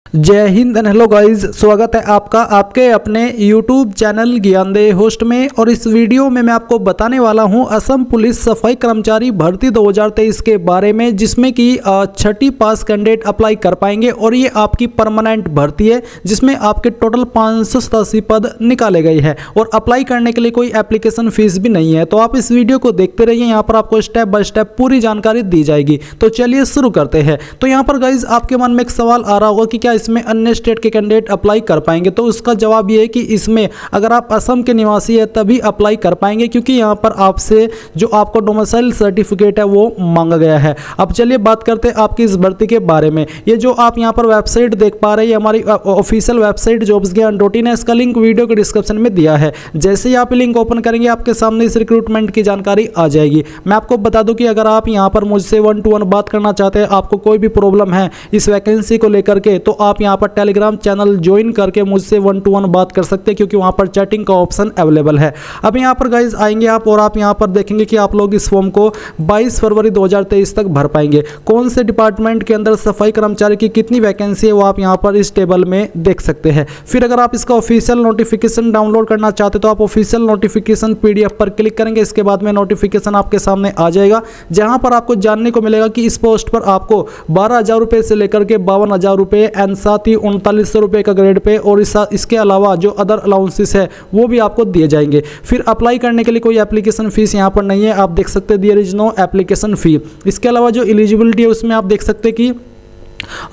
जय Hind and hello guys, स्वागत है आपका आपके अपने YouTube चैनल ज्ञानदेह होस्ट में। और इस वीडियो में मैं आपको बताने वाला हूं असम पुलिस सफाई कर्मचारी भर्ती 2023 के बारे में, जिसमें कि छठी पास कैंडिडेट अप्लाई कर पाएंगे। और ये आपकी परमानेंट भर्ती है जिसमें आपके टोटल 587 पद निकाले गए हैं और अप्लाई करने के लिए कोई एप्लीकेशन फीस भी नहीं है। तो आप इस वीडियो को देखते रहिए, यहाँ पर आपको स्टेप बाय स्टेप पूरी जानकारी दी जाएगी। तो चलिए शुरू करते हैं। तो यहाँ पर गाइज आपके मन में एक सवाल आ रहा होगा कि क्या इसमें अन्य स्टेट के कैंडिडेट अप्लाई कर पाएंगे। तो उसका जवाब ये है कि इसमें अगर आप असम के निवासी है तभी अप्लाई कर पाएंगे, क्योंकि यहाँ पर आपसे जो आपको डोमिसाइल सर्टिफिकेट है वो मांगा गया है। अब चलिए बात करते हैं आपकी इस भर्ती के बारे में। ये जो आप यहाँ पर वेबसाइट देख पा रहे हैं, हमारी ऑफिशियल वेबसाइट jobsgyan.in है। इसका लिंक वीडियो के डिस्क्रिप्शन में दिया है। जैसे ही आप लिंक ओपन करेंगे आपके सामने इस रिक्रूटमेंट की जानकारी आ जाएगी। मैं आपको बता दूं कि अगर आप यहाँ पर मुझसे 1 to 1 बात करना चाहते हैं, आपको कोई भी प्रॉब्लम है इस वैकेंसी को लेकर के, तो आप यहाँ पर टेलीग्राम चैनल ज्वाइन करके मुझसे 1 to 1 बात कर सकते हैं, क्योंकि वहाँ पर चैटिंग का ऑप्शन अवेलेबल है। अब यहाँ पर गाइज आएंगे आप और आप यहाँ पर देखेंगे कि आप लोग इस फॉर्म को 22 फरवरी 2023 तक भर पाएंगे। कौन से डिपार्टमेंट के अंदर सफाई कर्मचारी की कितनी वैकेंसी है वो आप यहाँ पर इस टेबल में देख सकते हैं। फिर अगर आप इसका ऑफिशियल नोटिफिकेशन डाउनलोड करना चाहते तो आप ऑफिशियल नोटिफिकेशन PDF पर क्लिक करेंगे। इसके बाद में नोटिफिकेशन आपके सामने आ जाएगा, जहां पर आपको जानने को मिलेगा कि इस पोस्ट पर आपको 12,000 रुपये से लेकर के 52,000 रुपये एंड साथ ही 3900 रुपये का ग्रेड पे और इसके अलावा जो अदर अलाउंसेस है वो भी आपको दिए जाएंगे। फिर अप्लाई करने के लिए कोई एप्लीकेशन फीस यहाँ पर नहीं है, आप देख सकते हैं there is no application fee. इसके अलावा जो एलिजिबिलिटी है उसमें आप देख सकते हैं कि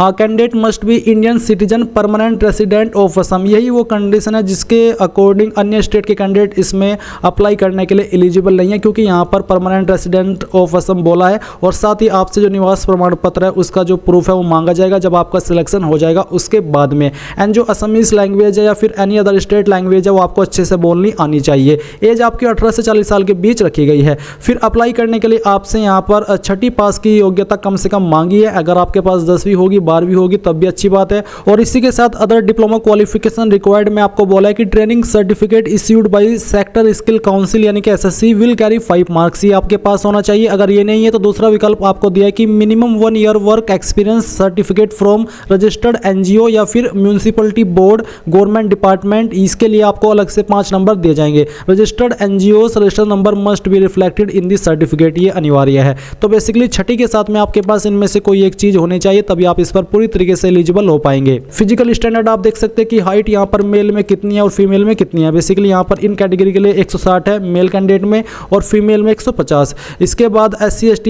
candidate must be Indian citizen permanent resident of Assam. यही वो कंडीशन है जिसके अकॉर्डिंग अन्य स्टेट के कैंडिडेट इसमें अप्लाई करने के लिए एलिजिबल नहीं है, क्योंकि यहाँ पर परमानेंट रेसिडेंट ऑफ असम बोला है। और साथ ही आपसे जो निवास प्रमाण पत्र है उसका जो प्रूफ है वो मांगा जाएगा जब आपका सिलेक्शन हो जाएगा उसके बाद में। एंड जो असमीज लैंग्वेज है या फिर एनी अदर स्टेट लैंग्वेज है वो आपको अच्छे से बोलनी आनी चाहिए। एज आपकी 18 से 40 साल के बीच रखी गई है। फिर अप्लाई करने के लिए आपसे यहाँ पर छठी पास की योग्यता कम से कम मांगी है। अगर आपके पास 10वीं होगी 12वीं होगी तब भी अच्छी बात है। और इसी के साथ अदर डिप्लोमा क्वालिफिकेशन रिक्वायर्ड में आपको बोला है कि training certificate issued by sector skill council यानी कि SSC विल कैरी 5 मार्क्स। ये आपके पास होना चाहिए। अगर ये नहीं है तो दूसरा विकल्प आपको दिया है कि minimum 1 year work experience certificate from registered NGO या फिर म्यूनिसिपलिटी बोर्ड गवर्नमेंट डिपार्टमेंट। इसके लिए आपको अलग से 5 नंबर दिए जाएंगे। Registered NGOs registered number must be reflected in this certificate, ये अनिवार्य है। तो बेसिकली छठी के साथ में आपके पास इनमें से कोई एक चीज होनी चाहिए, तभी आप इस पर पूरी तरीके से एलिजिबल हो पाएंगे। फिजिकल स्टैंडर्ड आप देख सकते हैं कि हाइट यहाँ पर मेल में कितनी है और फीमेल में कितनी है। बेसिकली यहाँ पर इन कैटेगरी के लिए 160 है मेल कैंडिडेट में और फीमेल में 150। इसके बाद SC ST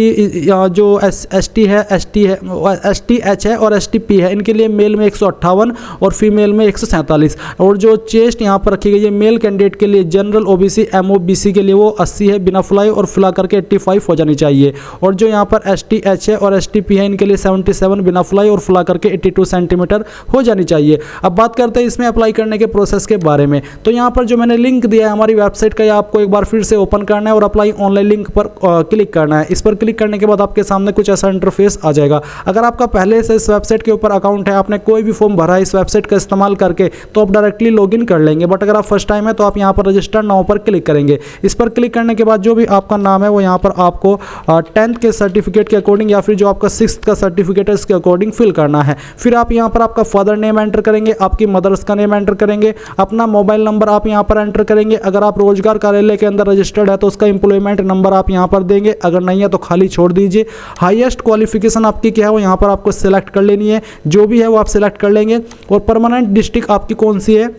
जो ST है STH है और STP है, इनके लिए मेल में 158 और फीमेल में 147। और जो चेस्ट यहाँ पर रखी गई है मेल कैंडिडेट के लिए जनरल OBC MOBC के लिए वो 80 है बिना फुलाई और फुला करके 85 हो जानी चाहिए। और जो यहाँ पर STH है और STP है इनके लिए 77 बिना फुलाई और फुला करके 82 सेंटीमीटर हो जानी चाहिए। अब बात करते हैं इसमें अप्लाई करने के प्रोसेस के बारे में। तो यहाँ पर जो मैंने लिंक दिया है हमारी वेबसाइट का, आपको एक बार फिर से ओपन करना है और अप्लाई ऑनलाइन लिंक पर क्लिक करना है। इस पर क्लिक करने के बाद आपके सामने कुछ ऐसा इंटरफेस आ जाएगा। अगर आपका पहले से इस वेबसाइट के ऊपर अकाउंट है, आपने कोई भी फॉर्म भरा है इस वेबसाइट का इस्तेमाल करके, तो आप डायरेक्टली लॉगिन कर लेंगे। बट अगर आप फर्स्ट टाइम है तो आप यहाँ पर रजिस्टर नाउ पर क्लिक करेंगे। इस पर क्लिक करने के बाद जो भी आपका नाम है वो यहाँ पर आपको 10th के सर्टिफिकेट के अकॉर्डिंग या फिर जो आपका 6th का सर्टिफिकेट है इसके अकॉर्डिंग फिल करना है। फिर आप यहाँ पर आपका फादर नेम एंटर करेंगे, आपकी मदर्स का नेम एंटर करेंगे, अपना मोबाइल नंबर आप यहाँ पर एंटर करेंगे। अगर आप रोजगार कार्यालय के अंदर रजिस्टर्ड है तो उसका एम्प्लॉयमेंट नंबर आप यहाँ पर देंगे, अगर नहीं है तो खाली छोड़ दीजिए। हाईएस्ट क्वालिफिकेशन आपकी क्या है वो यहाँ पर आपको सिलेक्ट कर लेनी है, जो भी है वो आप सिलेक्ट कर लेंगे। और परमानेंट डिस्ट्रिक्ट आपकी कौन सी है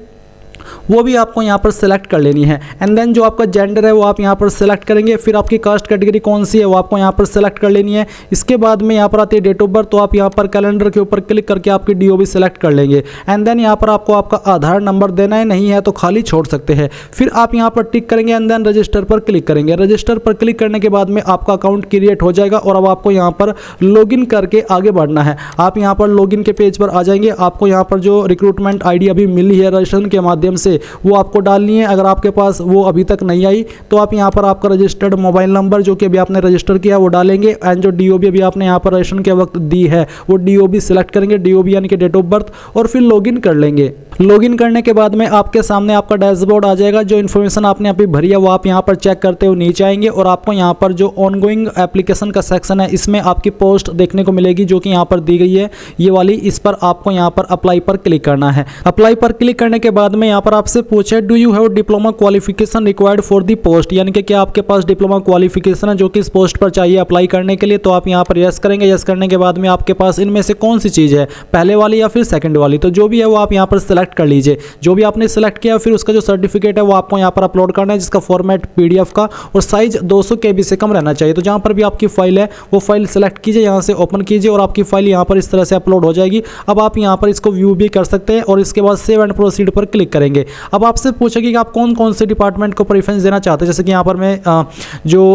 वो भी आपको यहाँ पर सिलेक्ट कर लेनी है। एंड देन जो आपका जेंडर है वो आप यहाँ पर सिलेक्ट करेंगे। फिर आपकी कास्ट कैटेगरी कौन सी है वो आपको यहाँ पर सिलेक्ट कर लेनी है। इसके बाद में यहाँ पर आती है डेट ऑफ बर्थ, तो आप यहाँ पर कैलेंडर के ऊपर क्लिक करके आपकी DOB सिलेक्ट कर लेंगे। एंड देन यहाँ पर आपको आपका आधार नंबर देना है, नहीं है तो खाली छोड़ सकते हैं। फिर आप यहाँ पर टिक करेंगे एंड देन रजिस्टर पर क्लिक करेंगे। रजिस्टर पर क्लिक करने के बाद में आपका अकाउंट क्रिएट हो जाएगा और अब आपको यहाँ पर लॉगिन करके आगे बढ़ना है। आप यहाँ पर लॉगिन के पेज पर आ जाएंगे। आपको यहाँ पर जो रिक्रूटमेंट ID अभी मिली है रजिस्ट्रेशन के माध्यम माध्यम से वो आपको डालनी है। अगर आपके पास वो अभी तक नहीं आई तो आप यहाँ पर आपका रजिस्टर्ड मोबाइल नंबर जो कि अभी आपने रजिस्टर किया वो डालेंगे, एंड जो DOB अभी आपने यहाँ पर रजिस्ट्रेशन के वक्त दी है वो DOB सिलेक्ट करेंगे, DOB यानी कि डेट ऑफ बर्थ, और फिर लॉगिन कर लेंगे। लॉगिन करने के बाद में आपके सामने आपका डैशबोर्ड आ जाएगा। जो इन्फॉर्मेशन आपने अभी भरी है वो आप यहाँ पर चेक करते हुए नीचे आएंगे और आपको यहाँ पर जो ऑनगोइंग एप्लीकेशन का सेक्शन है इसमें आपकी पोस्ट देखने को मिलेगी जो कि यहाँ पर दी गई है ये वाली। इस पर आपको यहाँ पर अप्लाई पर क्लिक करना है। अप्लाई पर क्लिक करने के बाद में यहाँ पर आपसे पूछे do you have diploma qualification required for the post, यानी कि क्या आपके पास डिप्लोमा क्वालिफिकेशन है जो कि इस पोस्ट पर चाहिए अप्लाई करने के लिए। तो आप यहाँ पर यस करेंगे। यस करने के बाद में आपके पास इनमें से कौन सी चीज़ है, पहले वाली या फिर सेकंड वाली, तो जो भी है वो आप यहाँ पर सिलेक्ट कर लीजिए। जो भी आपने सिलेक्ट किया फिर उसका जो सर्टिफिकेट है वो आपको यहाँ पर अपलोड करना है, जिसका फॉर्मेट PDF का और साइज 200 KB से कम रहना चाहिए। तो जहाँ पर भी आपकी फाइल है वो फाइल सेलेक्ट कीजिए, यहाँ से ओपन कीजिए और आपकी फाइल यहाँ पर इस तरह से अपलोड हो जाएगी। अब आप यहाँ पर इसको व्यू भी कर सकते हैं और इसके बाद सेव एंड प्रोसीड पर क्लिक करेंगे। अब आपसे पूछेगी कि आप कौन कौन से डिपार्टमेंट को प्रेफरेंस देना चाहते हैं। जैसे कि यहाँ पर मैं जो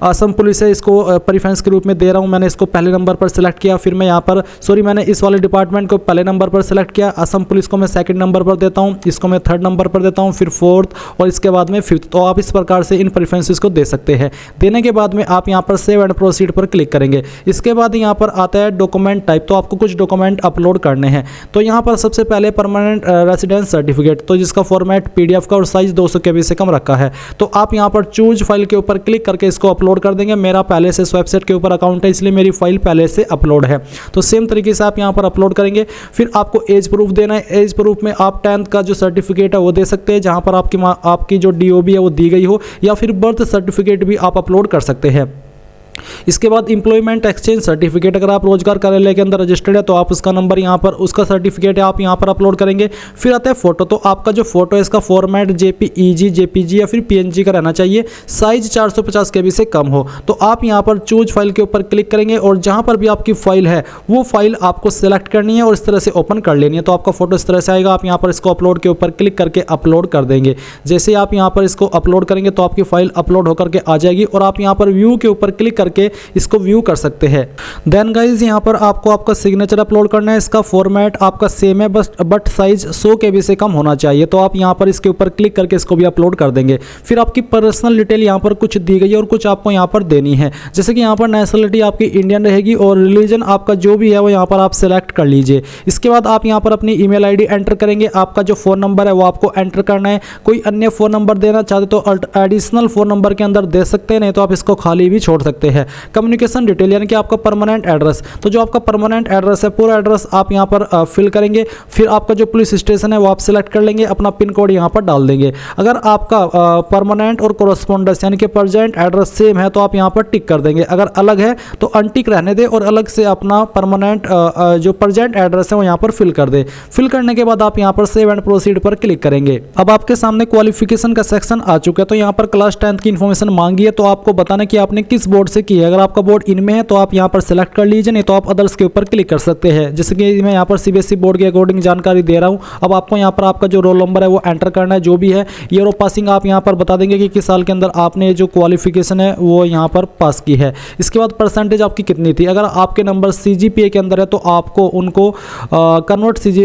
असम पुलिस है इसको प्रेफरेंस के रूप में दे रहा हूँ। मैंने इसको पहले नंबर पर सिलेक्ट किया, फिर मैं यहाँ पर मैंने इस वाले डिपार्टमेंट को पहले नंबर पर सिलेक्ट किया, असम पुलिस को मैं सेकंड नंबर पर देता हूँ, इसको मैं थर्ड नंबर पर देता हूँ, फिर फोर्थ और इसके बाद में फिफ्थ। तो आप इस प्रकार से इन प्रेफरेंसेस को दे सकते हैं। देने के बाद में आप यहाँ पर सेव एंड प्रोसीड पर क्लिक करेंगे। इसके बाद यहाँ पर आता है डॉक्यूमेंट टाइप, तो आपको कुछ डॉक्यूमेंट अपलोड करने हैं। तो यहाँ पर सबसे पहले परमानेंट रेसिडेंस सर्टिफिकेट, तो जिसका फॉर्मेट PDF का और साइज 200 KB से कम रखा है। तो आप यहाँ पर चूज फाइल के ऊपर क्लिक करके इसको अपलोड कर देंगे। मेरा पहले से इस वेबसाइट के ऊपर अकाउंट है इसलिए मेरी फाइल पहले से अपलोड है। तो सेम तरीके से आप यहाँ पर अपलोड करेंगे। फिर आपको एज प्रूफ देना है। एज प्रूफ में आप 10th का जो सर्टिफिकेट है वो दे सकते हैं जहाँ पर आपकी जो DOB है वो दी गई हो, या फिर बर्थ सर्टिफिकेट भी आप अपलोड कर सकते हैं। इसके बाद एम्प्लॉयमेंट एक्सचेंज सर्टिफिकेट, अगर आप रोजगार कार्यालय के अंदर रजिस्टर्ड है तो आप उसका नंबर यहाँ पर, उसका सर्टिफिकेट है आप यहाँ पर अपलोड करेंगे। फिर आता है फोटो, तो आपका जो फोटो है इसका फॉर्मेट JPEG, JPG या फिर PNG का रहना चाहिए, साइज 450 KB से कम हो। तो आप यहाँ पर चूज फाइल के ऊपर क्लिक करेंगे और जहाँ पर भी आपकी फाइल है वो फाइल आपको सेलेक्ट करनी है और इस तरह से ओपन कर लेनी है। तो आपका फोटो इस तरह से आएगा। आप यहाँ पर इसको अपलोड के ऊपर क्लिक करके अपलोड कर देंगे। जैसे आप यहाँ पर इसको अपलोड करेंगे तो आपकी फाइल अपलोड होकर के आ जाएगी और आप यहाँ पर व्यू के ऊपर क्लिक करके इसको व्यू कर सकते हैं। देन गाइज यहाँ पर आपको आपका सिग्नेचर अपलोड करना है। इसका फॉर्मेट आपका सेम है बट साइज 100 KB से कम होना चाहिए। तो आप यहाँ पर इसके ऊपर क्लिक करके इसको भी अपलोड कर देंगे। फिर आपकी पर्सनल डिटेल यहाँ पर कुछ दी गई है और कुछ आपको यहाँ पर देनी है। जैसे कि यहाँ पर नेशनलिटी आपकी इंडियन रहेगी और रिलीजन आपका जो भी है वो यहाँ पर आप सेलेक्ट कर लीजिए। इसके बाद आप यहाँ पर अपनी ईमेल ID एंटर करेंगे। आपका जो फ़ोन नंबर है वो आपको एंटर करना है। कोई अन्य फ़ोन नंबर देना चाहते तो एडिशनल फ़ोन नंबर के अंदर दे सकते हैं, नहीं तो आप इसको खाली भी छोड़ सकते हैं। कम्युनिकेशन डिटेल यानी कि आपका परमानेंट एड्रेस, तो जो आपका परमानेंट एड्रेस है पूरा एड्रेस आप यहाँ पर फिल करेंगे। फिर आपका जो पुलिस स्टेशन है वो आप सिलेक्ट कर लेंगे, अपना पिन कोड यहाँ पर डाल देंगे। अगर आपका परमानेंट और कोरस्पोंडेंस यानी कि प्रेजेंट एड्रेस सेम है तो आप यहाँ पर टिक कर देंगे। अगर अलग है तो अनटिक रहने दे और अलग से अपना परमानेंट जो प्रेजेंट एड्रेस है वो यहाँ पर फिल कर दे। फिल करने के बाद आप यहाँ पर सेव एंड प्रोसीड पर क्लिक करेंगे। अब आपके सामने क्वालिफिकेशन का सेक्शन आ चुका है। तो यहाँ पर क्लास 10th की इन्फॉर्मेशन मांगी है, तो आपको बताना कि आपने किस बोर्ड से की है। अगर आपका बोर्ड इनमें है तो आप यहाँ पर सेलेक्ट कर लीजिए, नहीं तो आप अदर्स के ऊपर क्लिक कर सकते हैं। जैसे कि मैं यहाँ पर CBSE बोर्ड के अकॉर्डिंग जानकारी दे रहा हूँ। अब आपको यहाँ पर आपका जो रोल नंबर है वो एंटर करना है, जो भी है। ईयर ऑफ पासिंग आप यहाँ पर बता देंगे कि किस साल के अंदर आपने जो क्वालिफिकेशन है वो यहाँ पर पास की है। इसके बाद परसेंटेज आपकी कितनी थी। अगर आपके नंबर CGPA के अंदर है तो आपको उनको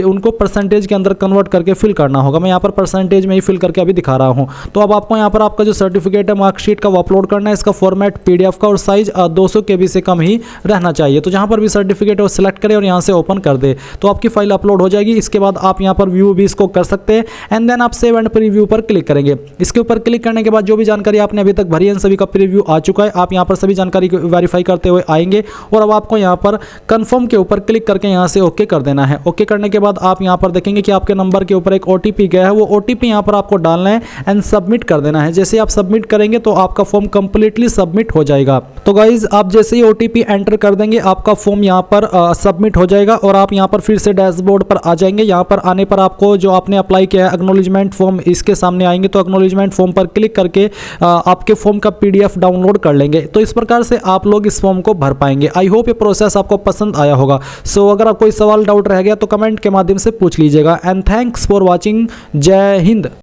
उनको परसेंटेज के अंदर कन्वर्ट करके फिल करना होगा। मैं यहाँ पर परसेंटेज में ही फिल करके अभी दिखा रहा हूँ। तो अब आपको यहाँ पर आपका जो सर्टिफिकेट है मार्कशीट का वो अपलोड करना है। इसका फॉर्मेट PDF का और साइज 200 KB से कम ही रहना चाहिए। तो जहाँ पर भी सर्टिफिकेट है वो सिलेक्ट करें और यहाँ से ओपन कर दे तो आपकी फाइल अपलोड हो जाएगी। इसके बाद आप यहाँ पर व्यू भी इसको कर सकते हैं एंड देन आप सेव एंड प्रीव्यू पर क्लिक करेंगे। इसके ऊपर क्लिक करने के बाद जो भी जानकारी आपने अभी तक भरी है सभी का प्रीव्यू आ चुका है। आप यहाँ पर सभी जानकारी को वेरीफाई करते हुए आएंगे और अब आपको यहाँ पर कंफर्म के ऊपर क्लिक करके यहाँ से ओके कर देना है। ओके करने के बाद आप यहाँ पर देखेंगे कि आपके नंबर के ऊपर एक OTP गया है, वो OTP यहाँ पर आपको डालना है एंड सबमिट कर देना है। जैसे आप सबमिट करेंगे तो आपका फॉर्म कंप्लीटली सबमिट हो जाएगा। तो गाइज आप जैसे ही OTP एंटर कर देंगे आपका फॉर्म यहाँ पर सबमिट हो जाएगा और आप यहाँ पर फिर से डैशबोर्ड पर आ जाएंगे। यहाँ पर आने पर आपको जो आपने अप्लाई किया है एक्नॉलेजमेंट फॉर्म इसके सामने आएंगे, तो एक्नॉलेजमेंट फॉर्म पर क्लिक करके आपके फॉर्म का PDF डाउनलोड कर लेंगे। तो इस प्रकार से आप लोग इस फॉर्म को भर पाएंगे। आई होप ये प्रोसेस आपको पसंद आया होगा। सो अगर आप कोई सवाल डाउट रह गया तो कमेंट के माध्यम से पूछ लीजिएगा एंड थैंक्स फॉर वॉचिंग। जय हिंद।